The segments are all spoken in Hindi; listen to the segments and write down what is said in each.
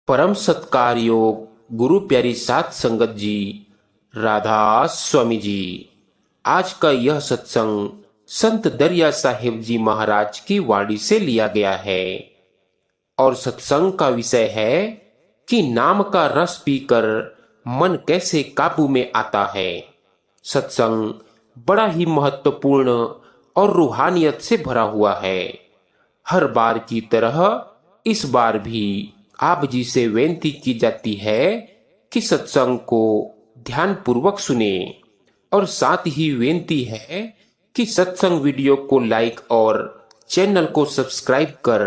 परम सत्कार योग गुरु प्यारी सात संगत जी, राधा स्वामी जी। आज का यह सत्संग संत दरिया साहिब जी महाराज की वाणी से लिया गया है और सत्संग का विषय है कि नाम का रस पीकर मन कैसे काबू में आता है। सत्संग बड़ा ही महत्वपूर्ण और रूहानियत से भरा हुआ है। हर बार की तरह इस बार भी आप जी से विनती की जाती है कि सत्संग को ध्यान पूर्वक सुने और साथ ही विनती है कि सत्संग वीडियो को लाइक और चैनल को सब्सक्राइब कर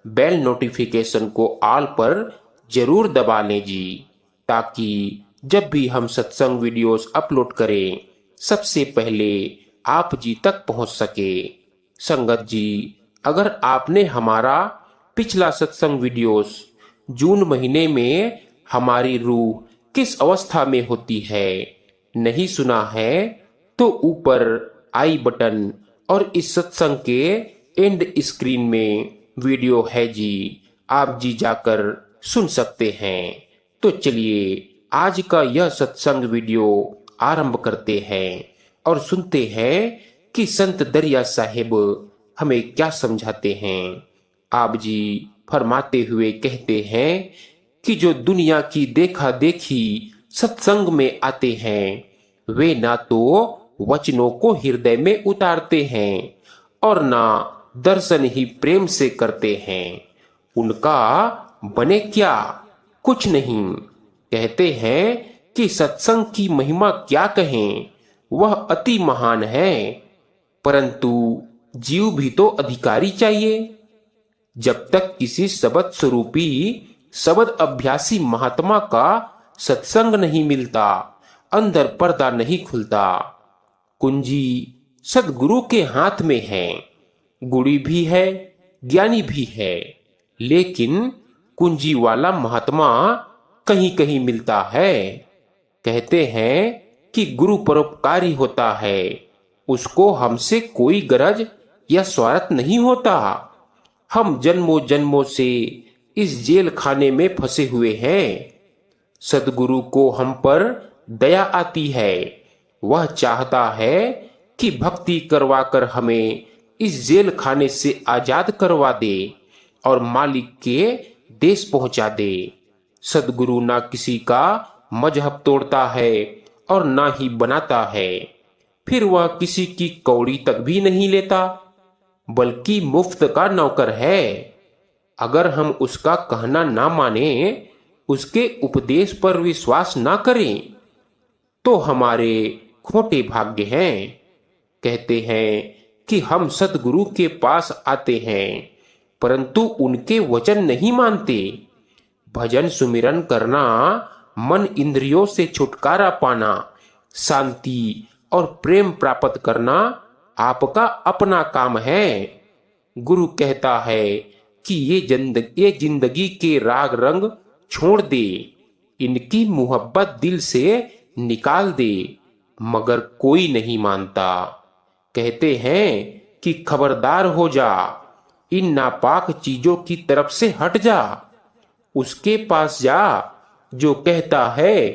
बेल नोटिफिकेशन को ऑल पर जरूर दबा लें जी, ताकि जब भी हम सत्संग वीडियोस अपलोड करें सबसे पहले आप जी तक पहुंच सके। संगत जी, अगर आपने हमारा पिछला सत्संग वीडियोस जून महीने में हमारी रूह किस अवस्था में होती है नहीं सुना है तो ऊपर आई बटन और इस सत्संग के एंड स्क्रीन में वीडियो है जी, आप जी जाकर सुन सकते हैं। तो चलिए आज का यह सत्संग वीडियो आरंभ करते हैं और सुनते हैं कि संत दरिया साहिब हमें क्या समझाते हैं। आप जी फरमाते हुए कहते हैं कि जो दुनिया की देखा देखी सत्संग में आते हैं वे ना तो वचनों को हृदय में उतारते हैं और ना दर्शन ही प्रेम से करते हैं। उनका बने क्या, कुछ नहीं। कहते हैं कि सत्संग की महिमा क्या कहें, वह अति महान है, परंतु जीव भी तो अधिकारी चाहिए। जब तक किसी शब्द स्वरूपी शब्द अभ्यासी महात्मा का सत्संग नहीं मिलता, अंदर पर्दा नहीं खुलता। कुंजी सदगुरु के हाथ में है, गुड़ी भी है, ज्ञानी भी है, लेकिन कुंजी वाला महात्मा कहीं कहीं मिलता है। कहते हैं कि गुरु परोपकारी होता है, उसको हमसे कोई गरज या स्वार्थ नहीं होता। हम जन्मों जन्मों से इस जेल खाने में फंसे हुए हैं। सदगुरु को हम पर दया आती है, वह चाहता है कि भक्ति करवाकर हमें इस जेल खाने से आजाद करवा दे और मालिक के देश पहुंचा दे। सदगुरु ना किसी का मजहब तोड़ता है और ना ही बनाता है, फिर वह किसी की कौड़ी तक भी नहीं लेता, बल्कि मुफ्त का नौकर है। अगर हम उसका कहना ना माने, उसके उपदेश पर विश्वास ना करें, तो हमारे खोटे भाग्य हैं। कहते हैं कि हम सदगुरु के पास आते हैं, परंतु उनके वचन नहीं मानते। भजन सुमिरन करना, मन इंद्रियों से छुटकारा पाना, शांति और प्रेम प्राप्त करना आपका अपना काम है। गुरु कहता है कि ये जिंदगी के राग रंग छोड़ दे, इनकी मोहब्बत दिल से निकाल दे, मगर कोई नहीं मानता। कहते हैं कि खबरदार हो जा, इन नापाक चीजों की तरफ से हट जा। उसके पास जा जो कहता है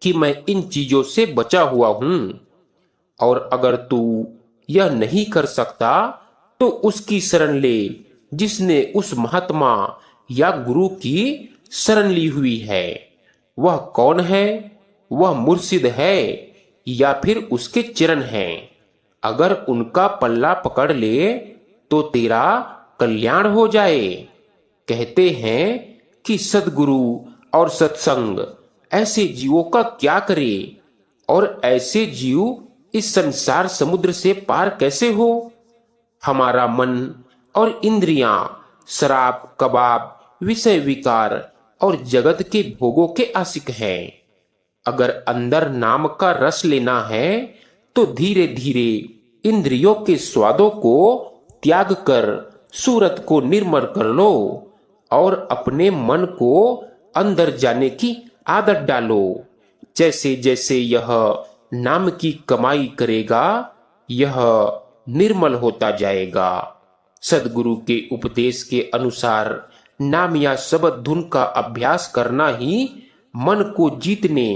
कि मैं इन चीजों से बचा हुआ हूं। और अगर तू यह नहीं कर सकता तो उसकी शरण ले जिसने उस महात्मा या गुरु की शरण ली हुई है। वह कौन है? वह मुर्शिद है या फिर उसके चरण हैं। अगर उनका पल्ला पकड़ ले तो तेरा कल्याण हो जाए। कहते हैं कि सदगुरु और सत्संग ऐसे जीवों का क्या करे, और ऐसे जीव इस संसार समुद्र से पार कैसे हो। हमारा मन और इंद्रियां शराब, कबाब, विषय विकार और जगत के भोगों के आशिक हैं। अगर अंदर नाम का रस लेना है तो धीरे धीरे इंद्रियों के स्वादों को त्याग कर सूरत को निर्मल कर लो और अपने मन को अंदर जाने की आदत डालो। जैसे जैसे यह नाम की कमाई करेगा, यह निर्मल होता जाएगा। सदगुरु के उपदेश के अनुसार नाम या शब्द धुन का अभ्यास करना ही मन को जीतने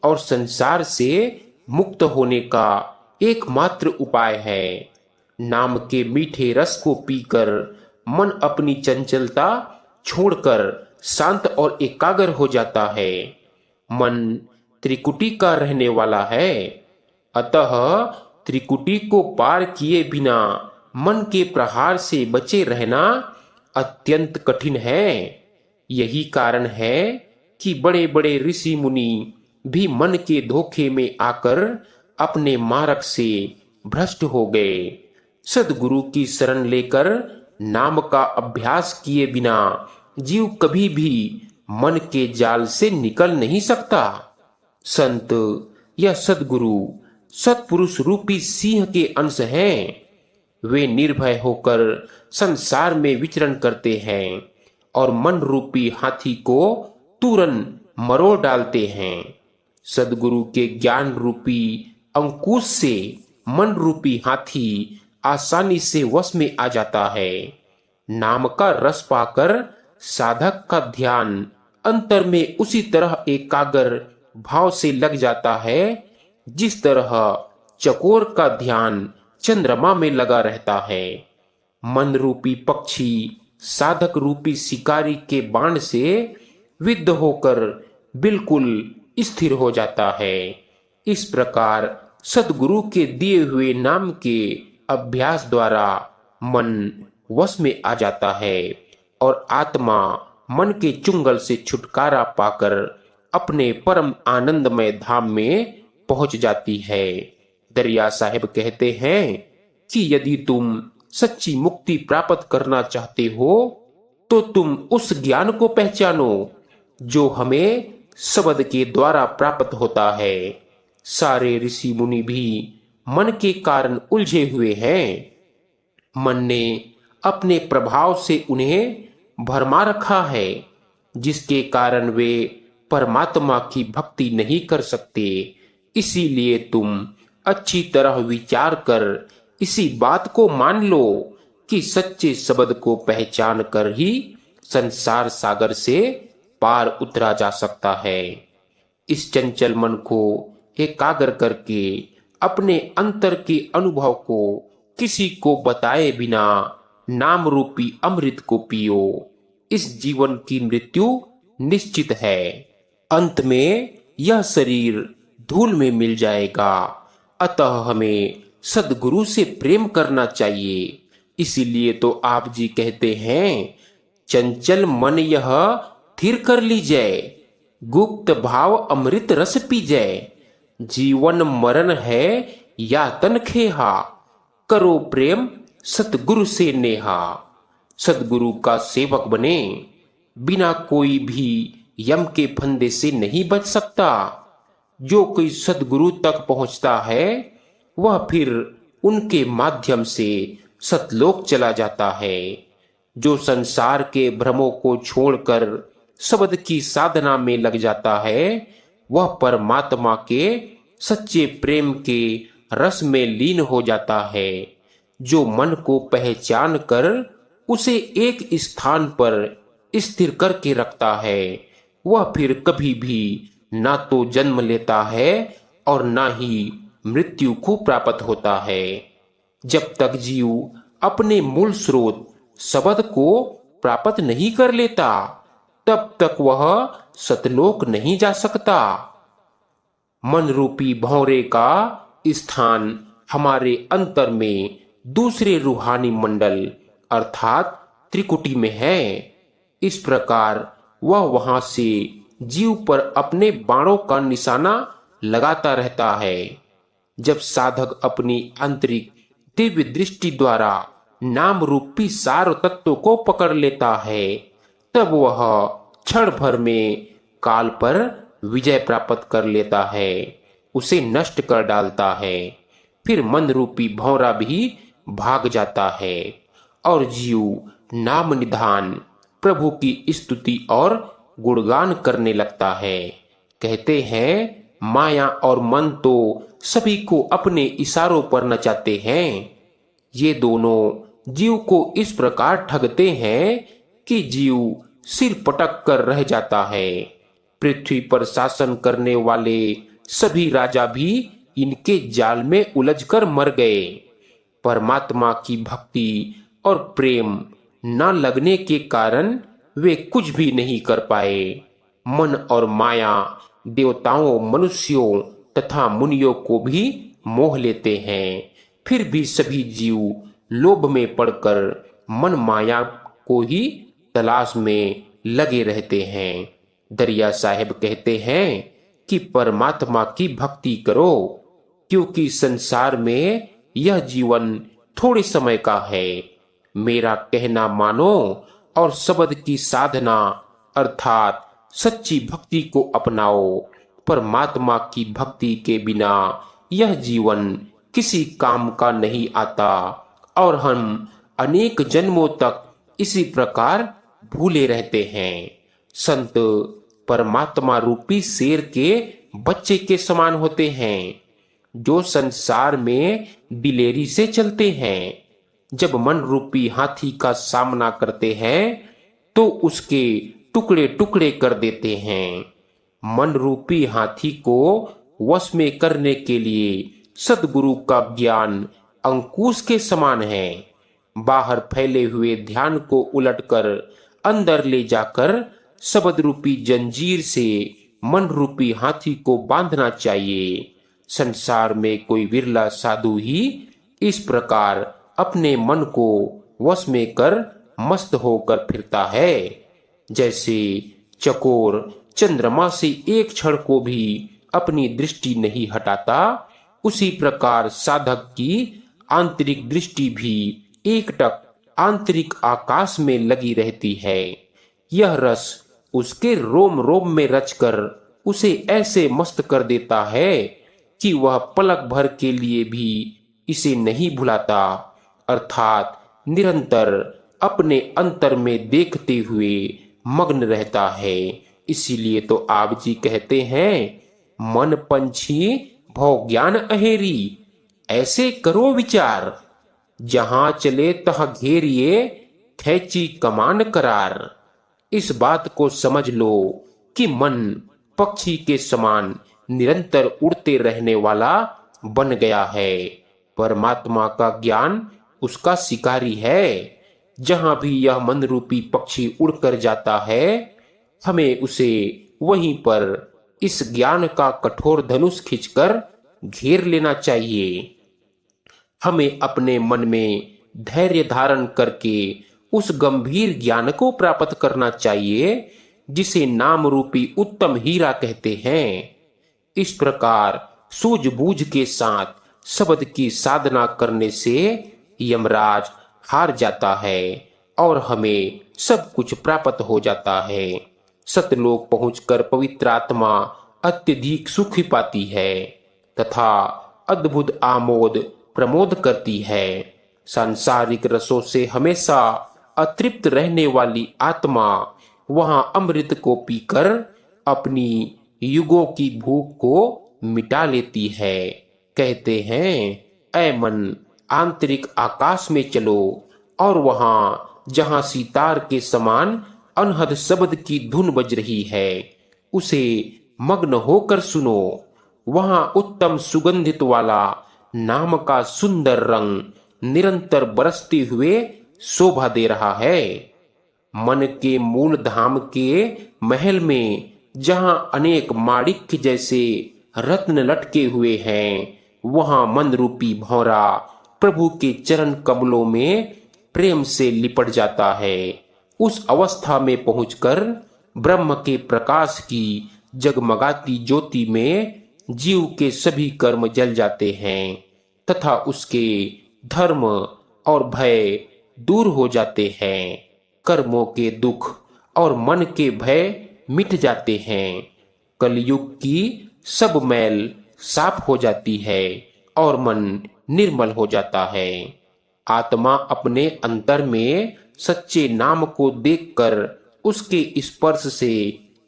और संसार से मुक्त होने का एकमात्र उपाय है। नाम के मीठे रस को पीकर मन अपनी चंचलता छोड़कर शांत और एकाग्र हो जाता है। मन त्रिकुटी का रहने वाला है, अतः त्रिकुटी को पार किए बिना मन के प्रहार से बचे रहना अत्यंत कठिन है। यही कारण है कि बड़े बड़े ऋषि मुनि भी मन के धोखे में आकर अपने मार्ग से भ्रष्ट हो गए। सद्गुरु की शरण लेकर नाम का अभ्यास किए बिना जीव कभी भी मन के जाल से निकल नहीं सकता। संत या सद्गुरु सत्पुरुष रूपी सिंह के अंश हैं। वे निर्भय होकर संसार में विचरण करते हैं और मन रूपी हाथी को तुरंत मरोड़ डालते हैं। सद्गुरु के ज्ञान रूपी अंकुश से मन रूपी हाथी आसानी से वश में आ जाता है। नाम का रस पाकर साधक का ध्यान अंतर में उसी तरह एकाग्र भाव से लग जाता है जिस तरह चकोर का ध्यान चंद्रमा में लगा रहता है। मन रूपी पक्षी साधक रूपी शिकारी के बाण से विद्ध होकर बिल्कुल स्थिर हो जाता है। इस प्रकार सद्गुरु के दिए हुए नाम के अभ्यास द्वारा मन वश में आ जाता है और आत्मा मन के चुंगल से छुटकारा पाकर अपने परम आनंदमय धाम में पहुंच जाती है। दरिया साहिब कहते हैं कि यदि तुम सच्ची मुक्ति प्राप्त करना चाहते हो तो तुम उस ज्ञान को पहचानो जो हमें शब्द के द्वारा प्राप्त होता है। सारे ऋषि मुनि भी मन के कारण उलझे हुए हैं। मन ने अपने प्रभाव से उन्हें भरमा रखा है, जिसके कारण वे परमात्मा की भक्ति नहीं कर सकते। इसीलिए तुम अच्छी तरह विचार कर इसी बात को मान लो कि सच्चे शब्द को पहचान कर ही संसार सागर से पार उतरा जा सकता है। इस चंचल मन को एकाग्र करके अपने अंतर के अनुभव को किसी को बताए बिना नाम रूपी अमृत को पियो। इस जीवन की मृत्यु निश्चित है। अंत में यह शरीर धूल में मिल जाएगा। अतः हमें सद्गुरु से प्रेम करना चाहिए। इसीलिए तो आप जी कहते हैं, चंचल मन यह थिर कर लीजिए, गुप्त भाव अमृत रस पीजे। जीवन मरण है यातन खेहा, करो प्रेम सतगुरु से नेहा। सद्गुरु का सेवक बने, बिना कोई भी यम के फंदे से नहीं बच सकता। जो कोई सद्गुरु तक पहुंचता है वह फिर उनके माध्यम से सतलोक चला जाता है। जो संसार के भ्रमों को छोड़कर शब्द की साधना में लग जाता है वह परमात्मा के सच्चे प्रेम के रस में लीन हो जाता है। जो मन को पहचान कर उसे एक स्थान पर स्थिर करके रखता है वह फिर कभी भी ना तो जन्म लेता है और ना ही मृत्यु को प्राप्त होता है। जब तक जीव अपने मूल स्रोत शब्द को प्राप्त नहीं कर लेता तब तक वह सतलोक नहीं जा सकता। मन रूपी भंवरे का स्थान हमारे अंतर में दूसरे रूहानी मंडल अर्थात त्रिकुटी में है। इस प्रकार वह वहां से जीव पर अपने बाणों का निशाना लगाता रहता है। जब साधक अपनी आंतरिक दिव्य दृष्टि द्वारा नाम रूपी सार तत्व को पकड़ लेता है तब वह क्षण भर में काल पर विजय प्राप्त कर लेता है, उसे नष्ट कर डालता है। फिर मन रूपी भंवरा भी भाग जाता है और जीव नाम निधान प्रभु की स्तुति और गुणगान करने लगता है। कहते हैं माया और मन तो सभी को अपने इशारों पर नचाते हैं। ये दोनों जीव को इस प्रकार ठगते हैं कि जीव सिर पटक कर रह जाता है। पृथ्वी पर शासन करने वाले सभी राजा भी इनके जाल में उलझकर मर गए। परमात्मा की भक्ति और प्रेम न लगने के कारण वे कुछ भी नहीं कर पाए। मन और माया देवताओं, मनुष्यों तथा मुनियों को भी मोह लेते हैं। फिर भी सभी जीव लोभ में पड़कर मन माया को ही तलाश में लगे रहते हैं। दरिया साहेब कहते हैं कि परमात्मा की भक्ति करो, क्योंकि संसार में यह जीवन थोड़े समय का है। मेरा कहना मानो और शब्द की साधना अर्थात सच्ची भक्ति को अपनाओ। परमात्मा की भक्ति के बिना यह जीवन किसी काम का नहीं आता और हम अनेक जन्मों तक इसी प्रकार भूले रहते हैं। संत परमात्मा रूपी शेर के बच्चे के समान होते हैं, जो संसार में दिलेरी से चलते हैं। जब मन रूपी हाथी का सामना करते हैं तो उसके टुकड़े टुकड़े कर देते हैं। मन रूपी हाथी को वश में करने के लिए सद्गुरु का ज्ञान अंकुश के समान है। बाहर फैले हुए ध्यान को उलटकर अंदर ले जाकर शब्द रूपी जंजीर से मन रूपी हाथी को बांधना चाहिए। संसार में कोई विरला साधु ही इस प्रकार अपने मन को वश में कर मस्त होकर फिरता है। जैसे चकोर चंद्रमा से एक क्षण को भी अपनी दृष्टि नहीं हटाता, उसी प्रकार साधक की आंतरिक दृष्टि भी एकटक आंतरिक आकाश में लगी रहती है। यह रस उसके रोम रोम में रचकर उसे ऐसे मस्त कर देता है कि वह पलक भर के लिए भी इसे नहीं भुलाता, अर्थात निरंतर अपने अंतर में देखते हुए मग्न रहता है। इसीलिए तो आप जी कहते हैं, मन पंछी भव ज्ञान अहेरी, ऐसे करो विचार, जहां चले तह घेरिए, खैची कमान करार। इस बात को समझ लो कि मन पक्षी के समान निरंतर उड़ते रहने वाला बन गया है। परमात्मा का ज्ञान उसका शिकारी है। जहां भी यह मन रूपी पक्षी उड़कर जाता है, हमें उसे वहीं पर इस ज्ञान का कठोर धनुष खींचकर घेर लेना चाहिए। हमें अपने मन में धैर्य धारण करके उस गंभीर ज्ञान को प्राप्त करना चाहिए जिसे नाम रूपी उत्तम हीरा कहते हैं। इस प्रकार सूझबूझ के साथ शब्द की साधना करने से यमराज हार जाता है और हमें सब कुछ प्राप्त हो जाता है। सतलोक पहुंचकर पवित्र आत्मा अत्यधिक सुख पाती है तथा अद्भुत आमोद प्रमोद करती है। सांसारिक रसों से हमेशा अतृप्त रहने वाली आत्मा वहां अमृत को पीकर अपनी युगों की भूख को मिटा लेती है। कहते हैं, ऐ मन आंतरिक आकाश में चलो और वहां जहां सितार के समान अनहद शब्द की धुन बज रही है, उसे मग्न होकर सुनो। वहां उत्तम सुगंधित वाला नाम का सुंदर रंग निरंतर बरसते हुए शोभा दे रहा है। मन के मूल धाम के महल में जहां अनेक माणिक्य जैसे रत्न लटके हुए हैं, वहां मन रूपी भौरा प्रभु के चरण कमलों में प्रेम से लिपट जाता है। उस अवस्था में पहुंचकर ब्रह्म के प्रकाश की जगमगाती ज्योति में जीव के सभी कर्म जल जाते हैं तथा उसके धर्म और भय दूर हो जाते हैं। कर्मों के दुख और मन के भय मिट जाते हैं। कलयुग की सब मैल साफ हो जाती है और मन निर्मल हो जाता है। आत्मा अपने अंतर में सच्चे नाम को देखकर उसके स्पर्श से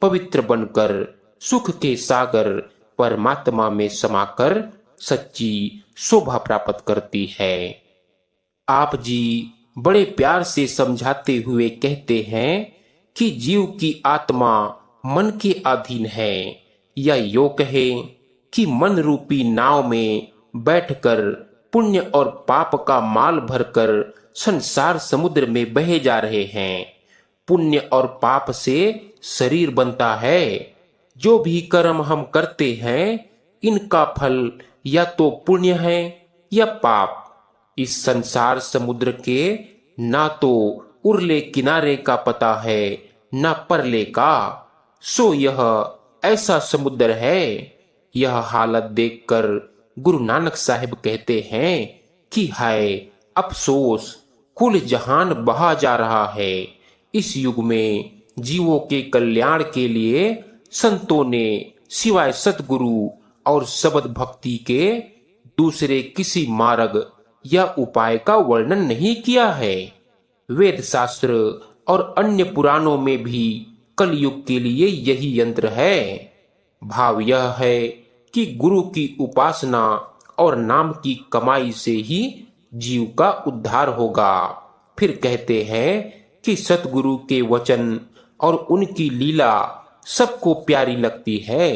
पवित्र बनकर सुख के सागर परमात्मा में समाकर सच्ची शोभा प्राप्त करती है। आप जी बड़े प्यार से समझाते हुए कहते हैं कि जीव की आत्मा मन के अधीन है, या यो कहे कि मन रूपी नाव में बैठकर पुण्य और पाप का माल भरकर संसार समुद्र में बहे जा रहे हैं। पुण्य और पाप से शरीर बनता है। जो भी कर्म हम करते हैं, इनका फल या तो पुण्य है या पाप। इस संसार समुद्र के ना तो उरले किनारे का पता है, ना परले का। सो यह ऐसा समुद्र है। यह हालत देखकर गुरु नानक साहिब कहते हैं कि हाय अफसोस, कुल जहान बहा जा रहा है। इस युग में जीवों के कल्याण के लिए संतों ने सिवाय सतगुरु और शब्द भक्ति के दूसरे किसी मार्ग या उपाय का वर्णन नहीं किया है। वेद शास्त्र और अन्य पुराणों में भी कलयुग के लिए यही यंत्र है। भाव यह है कि गुरु की उपासना और नाम की कमाई से ही जीव का उद्धार होगा। फिर कहते हैं कि सतगुरु के वचन और उनकी लीला सबको प्यारी लगती है,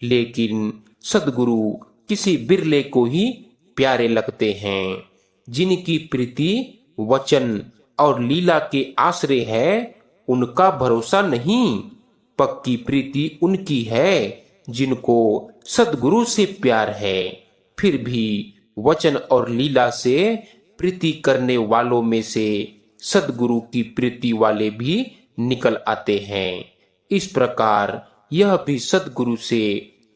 लेकिन सतगुरु किसी बिरले को ही प्यारे लगते हैं। जिनकी प्रीति वचन और लीला के आश्रय है, उनका भरोसा नहीं। पक्की प्रीति उनकी है जिनको सतगुरु से प्यार है। फिर भी वचन और लीला से प्रीति करने वालों में से सतगुरु की प्रीति वाले भी निकल आते हैं। इस प्रकार यह भी सतगुरु से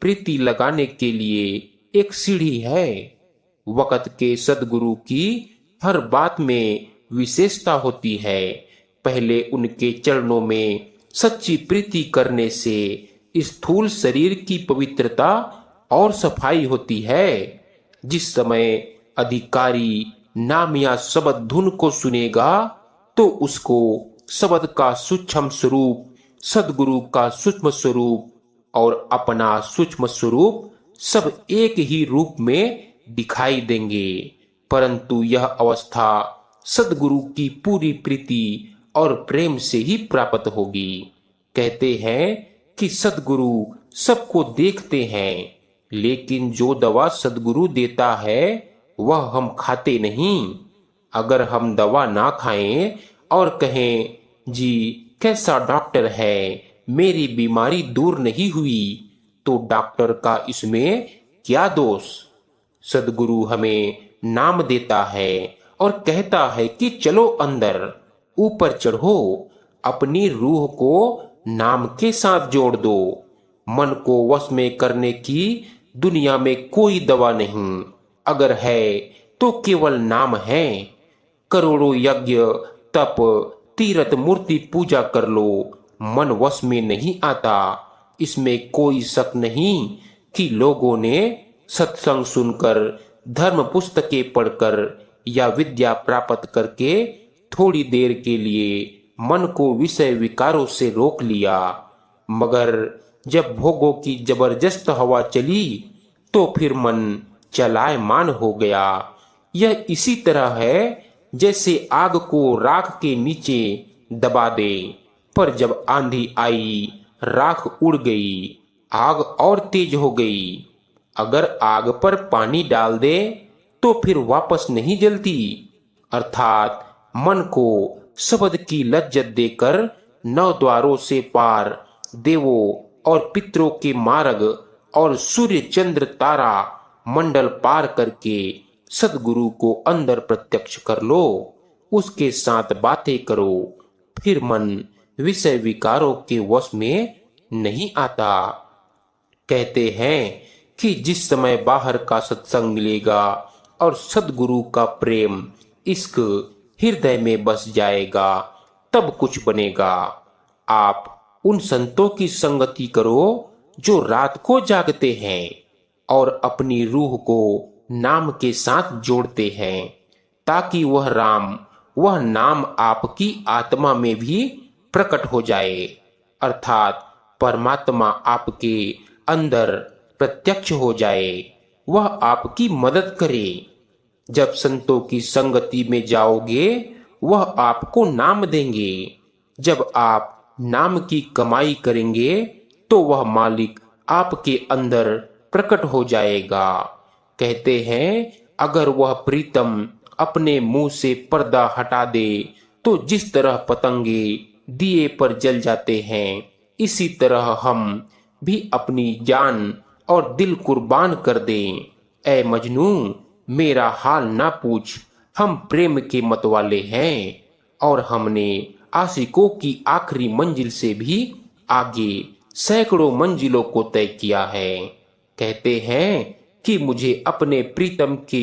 प्रीति लगाने के लिए एक सीढ़ी है। वक़्त के सतगुरु की हर बात में विशेषता होती है। पहले उनके चरणों में सच्ची प्रीति करने से स्थूल शरीर की पवित्रता और सफाई होती है। जिस समय अधिकारी नाम या शब्द धुन को सुनेगा, तो उसको शब्द का सूक्ष्म स्वरूप, सदगुरु का सूक्ष्म स्वरूप और अपना सूक्ष्म स्वरूप सब एक ही रूप में दिखाई देंगे। परंतु यह अवस्था सदगुरु की पूरी प्रीति और प्रेम से ही प्राप्त होगी। कहते हैं कि सदगुरु सबको देखते हैं, लेकिन जो दवा सदगुरु देता है वह हम खाते नहीं। अगर हम दवा ना खाएं और कहें जी कैसा डॉक्टर है, मेरी बीमारी दूर नहीं हुई, तो डॉक्टर का इसमें क्या दोष। सदगुरु हमें नाम देता है और कहता है कि चलो अंदर, ऊपर चढ़ो, अपनी रूह को नाम के साथ जोड़ दो। मन को वश में करने की दुनिया में कोई दवा नहीं। अगर है तो केवल नाम है। करोड़ों यज्ञ तप तीर्थ मूर्ति पूजा कर लो, मन वश में नहीं आता। इसमें कोई शक नहीं कि लोगों ने सत्संग सुनकर, धर्म पुस्तकें पढ़कर या विद्या प्राप्त करके थोड़ी देर के लिए मन को विषय विकारों से रोक लिया, मगर जब भोगों की जबरदस्त हवा चली तो फिर मन चलायमान हो गया। यह इसी तरह है जैसे आग को राख के नीचे दबा दे, पर जब आंधी आई राख उड़ गई, आग और तेज हो गई। अगर आग पर पानी डाल दे तो फिर वापस नहीं जलती। अर्थात मन को शब्द की लज्जत देकर नौ द्वारों से पार, देवों और पितरों के मार्ग और सूर्य चंद्र तारा मंडल पार करके सदगुरु को अंदर प्रत्यक्ष कर लो। उसके साथ बातें करो, फिर मन विषय विकारों के वश में नहीं आता। कहते हैं कि जिस समय बाहर का सत्संग मिलेगा और सदगुरु का प्रेम इश्क हृदय में बस जाएगा, तब कुछ बनेगा। आप उन संतों की संगति करो जो रात को जागते हैं और अपनी रूह को नाम के साथ जोड़ते हैं, ताकि वह राम, वह नाम आपकी आत्मा में भी प्रकट हो जाए। अर्थात परमात्मा आपके अंदर प्रत्यक्ष हो जाए, वह आपकी मदद करे। जब संतों की संगति में जाओगे, वह आपको नाम देंगे। जब आप नाम की कमाई करेंगे तो वह मालिक आपके अंदर प्रकट हो जाएगा। कहते हैं अगर वह प्रीतम अपने मुंह से पर्दा हटा दे तो जिस तरह पतंगे दिए पर जल जाते हैं, इसी तरह हम भी अपनी जान और दिल कुर्बान कर दें। ऐ मजनू, मेरा हाल ना पूछ, हम प्रेम के मतवाले हैं और हमने आशिकों की आखिरी मंजिल से भी आगे सैकड़ों मंजिलों को तय किया है। कहते हैं कि मुझे अपने प्रीतम के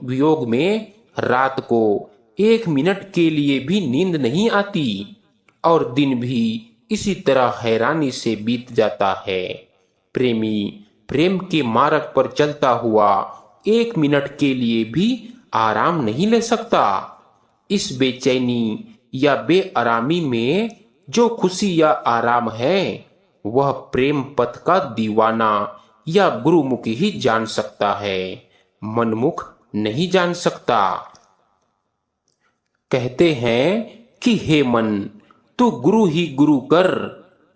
वियोग में रात को 1 मिनट के लिए भी नींद नहीं आती और दिन भी इसी तरह हैरानी से बीत जाता है। प्रेमी प्रेम के मार्ग पर चलता हुआ 1 मिनट के लिए भी आराम नहीं ले सकता। इस बेचैनी या बेआरामी में जो खुशी या आराम है, वह प्रेम पथ का दीवाना या गुरुमुख ही जान सकता है, मनमुख नहीं जान सकता। कहते हैं कि हे मन, तू गुरु ही गुरु कर,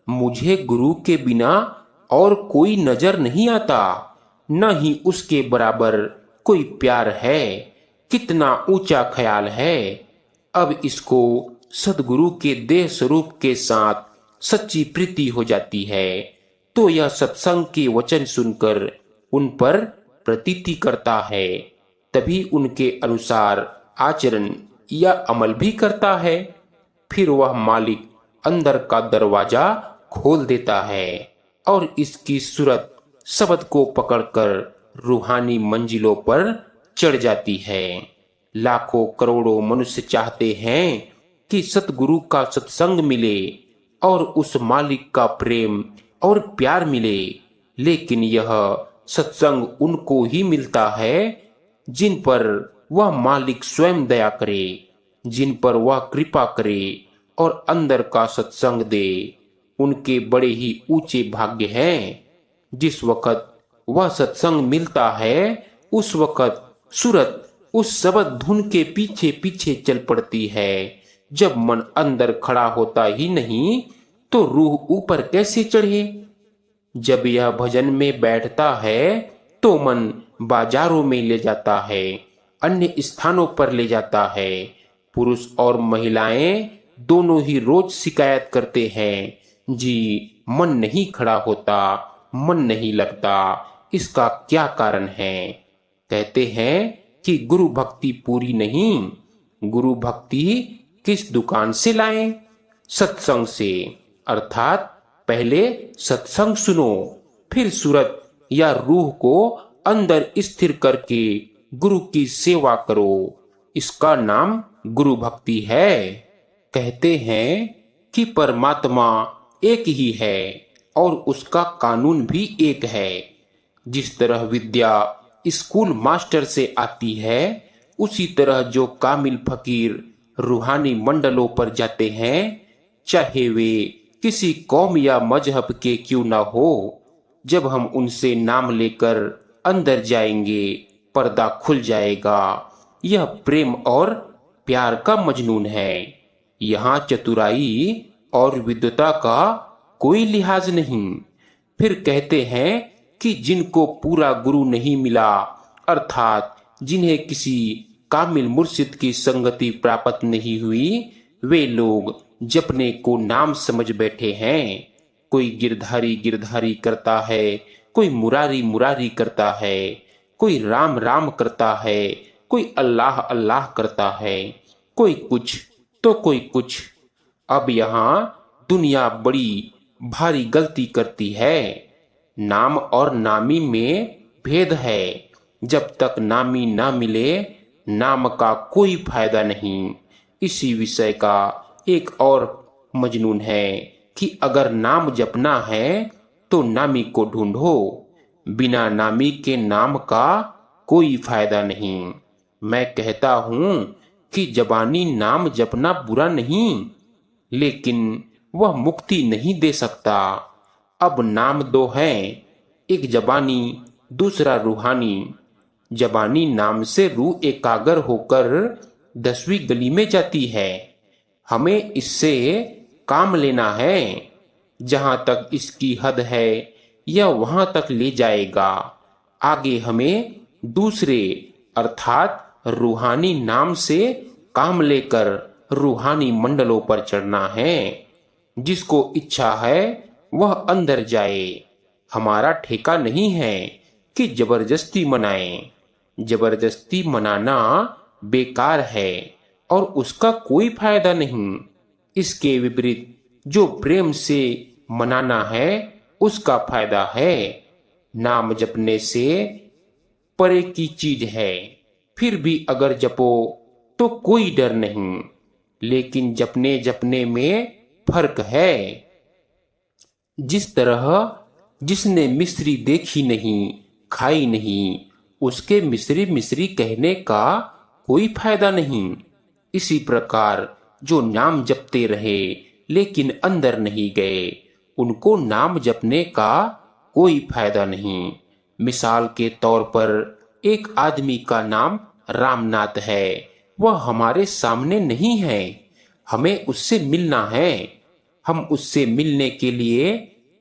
मुझे गुरु के बिना और कोई नजर नहीं आता, न ही उसके बराबर कोई प्यार है। कितना ऊंचा ख्याल है। अब इसको सदगुरु के देह स्वरूप के साथ सच्ची प्रीति हो जाती है तो यह सत्संग के वचन सुनकर उन पर प्रतीति करता है, तभी उनके अनुसार आचरण या अमल भी करता है। फिर वह मालिक अंदर का दरवाजा खोल देता है और इसकी सूरत शब्द को पकड़कर रूहानी मंजिलों पर चढ़ जाती है। लाखों करोड़ों मनुष्य चाहते हैं कि सतगुरु का सत्संग मिले और उस मालिक का प्रेम और प्यार मिले, लेकिन यह सत्संग उनको ही मिलता है जिन पर वह मालिक स्वयं दया करे, जिन पर वह कृपा करे और अंदर का सत्संग दे। उनके बड़े ही ऊंचे भाग्य हैं। जिस वक्त वह सत्संग मिलता है, उस वक्त सूरत उस शब्द धुन के पीछे पीछे चल पड़ती है। जब मन अंदर खड़ा होता ही नहीं तो रूह ऊपर कैसे चढ़े। जब यह भजन में बैठता है तो मन बाजारों में ले जाता है, अन्य स्थानों पर ले जाता है। पुरुष और महिलाएं दोनों ही रोज शिकायत करते हैं, जी मन नहीं खड़ा होता, मन नहीं लगता, इसका क्या कारण है। कहते हैं कि गुरु भक्ति पूरी नहीं। गुरु भक्ति किस दुकान से लाएं? सत्संग से, अर्थात पहले सत्संग सुनो, फिर सूरत या रूह को अंदर स्थिर करके गुरु की सेवा करो। इसका नाम गुरु भक्ति है। कहते हैं कि परमात्मा एक ही है और उसका कानून भी एक है। जिस तरह विद्या स्कूल मास्टर से आती है, उसी तरह जो कामिल फकीर रूहानी मंडलों पर जाते हैं, चाहे वे किसी कौम या मजहब के क्यों ना हो, जब हम उनसे नाम लेकर अंदर जाएंगे, पर्दा खुल जाएगा। यह प्रेम और प्यार का मजनून है। यहाँ चतुराई और विद्वता का कोई लिहाज नहीं। फिर कहते हैं कि जिनको पूरा गुरु नहीं मिला, अर्थात जिन्हें किसी कामिल मुर्शिद की संगति प्राप्त नहीं हुई, वे लोग जपने को नाम समझ बैठे हैं। कोई गिरधारी गिरधारी करता है, कोई मुरारी मुरारी करता है, कोई राम राम करता है, कोई अल्लाह अल्लाह करता है, कोई कुछ तो कोई कुछ। अब यहाँ दुनिया बड़ी भारी गलती करती है। नाम और नामी में भेद है। जब तक नामी ना मिले, नाम का कोई फायदा नहीं। इसी विषय का एक और मजनून है कि अगर नाम जपना है तो नामी को ढूंढो, बिना नामी के नाम का कोई फायदा नहीं। मैं कहता हूं कि जबानी नाम जपना बुरा नहीं, लेकिन वह मुक्ति नहीं दे सकता। अब नाम दो हैं, एक जबानी, दूसरा रूहानी। जबानी नाम से रूह एकाग्र होकर 10वीं गली में जाती है। हमें इससे काम लेना है। जहां तक इसकी हद है यह वहां तक ले जाएगा। आगे हमें दूसरे अर्थात रूहानी नाम से काम लेकर रूहानी मंडलों पर चढ़ना है। जिसको इच्छा है वह अंदर जाए। हमारा ठेका नहीं है कि जबरदस्ती मनाएं। जबरदस्ती मनाना बेकार है और उसका कोई फायदा नहीं। इसके विपरीत जो प्रेम से मनाना है उसका फायदा है। नाम जपने से परे की चीज है, फिर भी अगर जपो तो कोई डर नहीं। लेकिन जपने जपने में फर्क है। जिस तरह जिसने मिस्री देखी नहीं खाई नहीं, उसके मिस्री मिस्री कहने का कोई फायदा नहीं। इसी प्रकार जो नाम जपते रहे लेकिन अंदर नहीं गए, उनको नाम जपने का कोई फायदा नहीं। मिसाल के तौर पर एक आदमी का नाम रामनाथ है। वह हमारे सामने नहीं है, हमें उससे मिलना है। हम उससे मिलने के लिए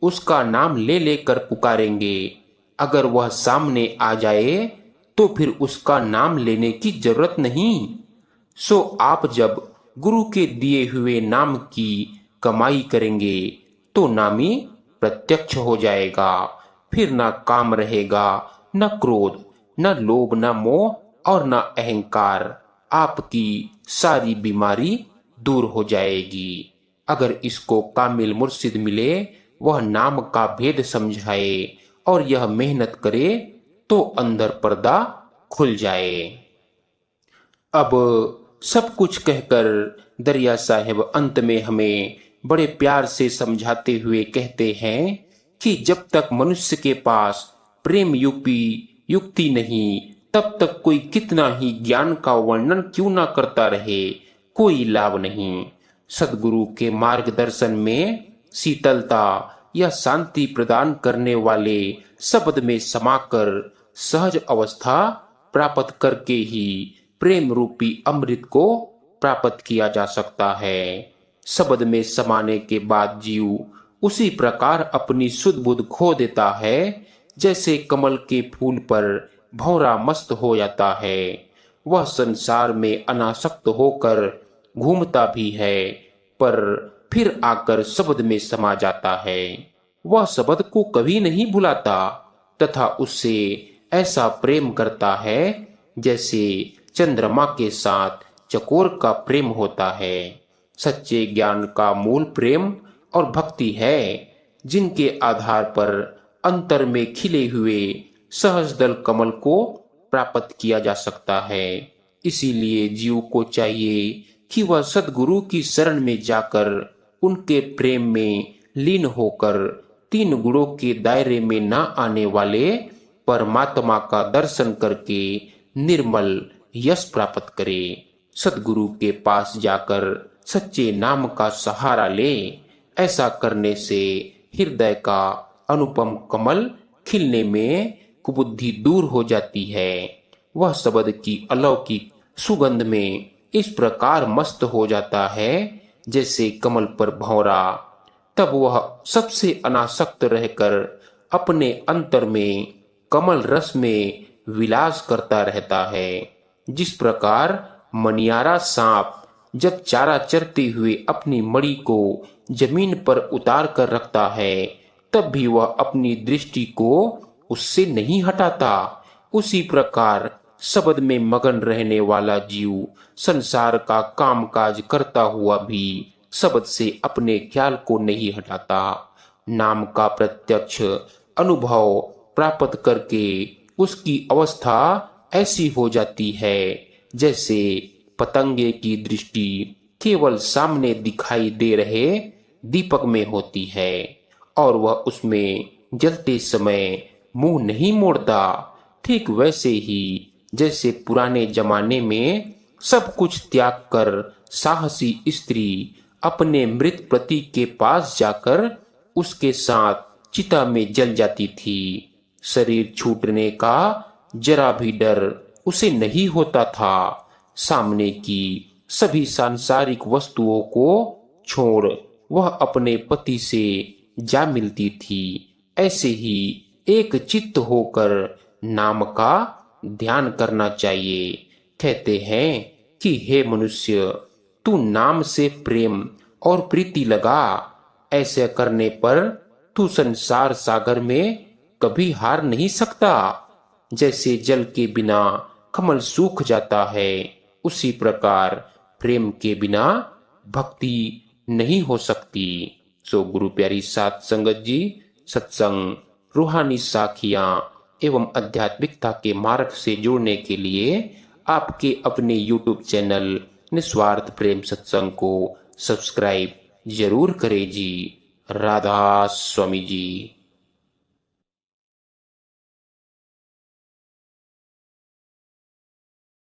उसका नाम ले लेकर पुकारेंगे। अगर वह सामने आ जाए तो फिर उसका नाम लेने की जरूरत नहीं। सो आप जब गुरु के दिए हुए नाम की कमाई करेंगे तो नामी प्रत्यक्ष हो जाएगा। फिर ना काम रहेगा, न क्रोध, न लोभ, न मोह और न अहंकार। आपकी सारी बीमारी दूर हो जाएगी। अगर इसको कामिल मुर्शिद मिले, वह नाम का भेद समझाए और यह मेहनत करे तो अंदर पर्दा खुल जाए। अब सब कुछ कहकर दरिया साहिब अंत में हमें बड़े प्यार से समझाते हुए कहते हैं कि जब तक मनुष्य के पास प्रेम युक्ति युक्ति नहीं, तब तक कोई कितना ही ज्ञान का वर्णन क्यों ना करता रहे, कोई लाभ नहीं। सदगुरु के मार्गदर्शन में शीतलता या शांति प्रदान करने वाले शब्द में समाकर सहज अवस्था प्राप्त करके ही प्रेम रूपी अमृत को प्राप्त किया जा सकता है। शब्द में समाने के बाद जीव उसी प्रकार अपनी सुध बुध खो देता है जैसे कमल के फूल पर भौरा मस्त हो जाता है। वह संसार में अनासक्त होकर घूमता भी है, पर फिर आकर शब्द में समा जाता है। वह शब्द को कभी नहीं भुलाता तथा उससे ऐसा प्रेम करता है जैसे चंद्रमा के साथ चकोर का प्रेम होता है। सच्चे ज्ञान का मूल प्रेम और भक्ति है, जिनके आधार पर अंतर में खिले हुए सहज दल कमल को प्राप्त किया जा सकता है। इसीलिए जीव को चाहिए कि वह सद्गुरु की शरण में जाकर उनके प्रेम में लीन होकर तीन गुणों के दायरे में न आने वाले परमात्मा का दर्शन करके निर्मल यश प्राप्त करे। सद्गुरु के पास जाकर सच्चे नाम का सहारा ले। ऐसा करने से हृदय का अनुपम कमल खिलने में कुबुद्धि दूर हो जाती है। वह शब्द की अलौकिक सुगंध में इस प्रकार मस्त हो जाता है जैसे कमल पर भौरा। तब वह सबसे अनासक्त रहकर अपने अंतर में कमल रस में विलास करता रहता है। जिस प्रकार मनियारा सांप जब चारा चरते हुए अपनी मड़ी को जमीन पर उतार कर रखता है, तब भी वह अपनी दृष्टि को उससे नहीं हटाता। उसी प्रकार शब्द में मगन रहने वाला जीव संसार का कामकाज करता हुआ भी शब्द से अपने ख्याल को नहीं हटाता। नाम का प्रत्यक्ष अनुभव प्राप्त करके उसकी अवस्था ऐसी हो जाती है जैसे पतंगे की दृष्टि केवल सामने दिखाई दे रहे दीपक में होती है और वह उसमें जलते समय मुंह नहीं मोड़ता। ठीक वैसे ही जैसे पुराने जमाने में सब कुछ त्याग कर साहसी स्त्री अपने मृत पति के पास जाकर उसके साथ चिता में जल जाती थी। शरीर छूटने का जरा भी डर उसे नहीं होता था। सामने की सभी सांसारिक वस्तुओं को छोड़ वह अपने पति से जा मिलती थी, ऐसे ही एक चित्त होकर नाम का ध्यान करना चाहिए। कहते हैं कि हे मनुष्य, तू नाम से प्रेम और प्रीति लगा। ऐसे करने पर तू संसार सागर में कभी हार नहीं सकता। जैसे जल के बिना कमल सूख जाता है, उसी प्रकार प्रेम के बिना भक्ति नहीं हो सकती। सो गुरु प्यारी साध संगत जी, सत्संग, रूहानी साखियां एवं आध्यात्मिकता के मार्ग से जुड़ने के लिए आपके अपने YouTube चैनल निस्वार्थ प्रेम सत्संग को सब्सक्राइब जरूर करें जी। राधा स्वामी जी।